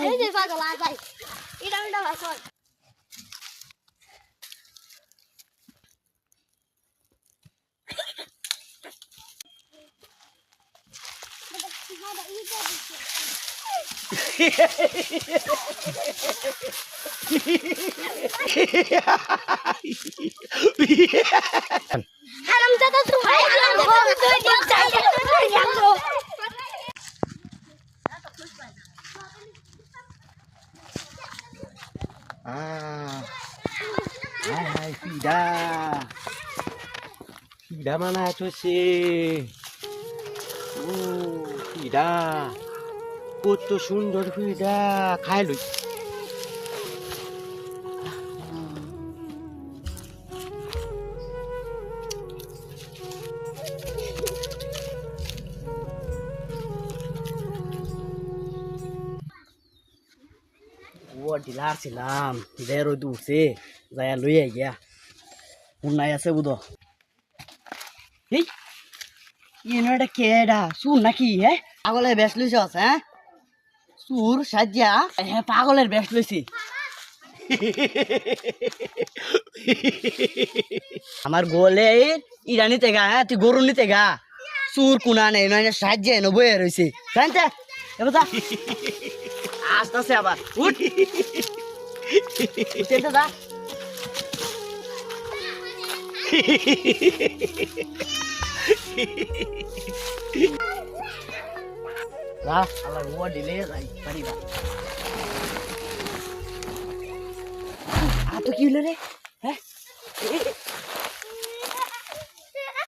এই যে পাগল আয় ভাই এটা উল্টা ভাষণ হারাম দাদা তুমি হারাম দাদা তুই দিন চাই জানো hai Frida Frida mana tuh sih Frida কত সুন্দর Frida খাই লই ও ডিলার ছিলাম বের হইতে উঠছে যাইয়া লইয়া গিয়া উন্নাই আছে বুধ এই এটা কেডা সুর নাকি হ্যাঁ পাগলের বেশ লইছ হ্যাঁ সুর সাজিয়া হ্যাঁ পাগলের বেশ লইছি আমার গোলে ইরা নিতে গা হ্যাঁ তুই গরু নিতে গা সুর কুনা নেই নয় সাজিয়া এনে বয়ে রয়েছে জানতে এবার আসতেছে আবার উঠ দা আল্লাহ ও দিলে যাই পারিবা তো কি হলো রে হ্যাঁ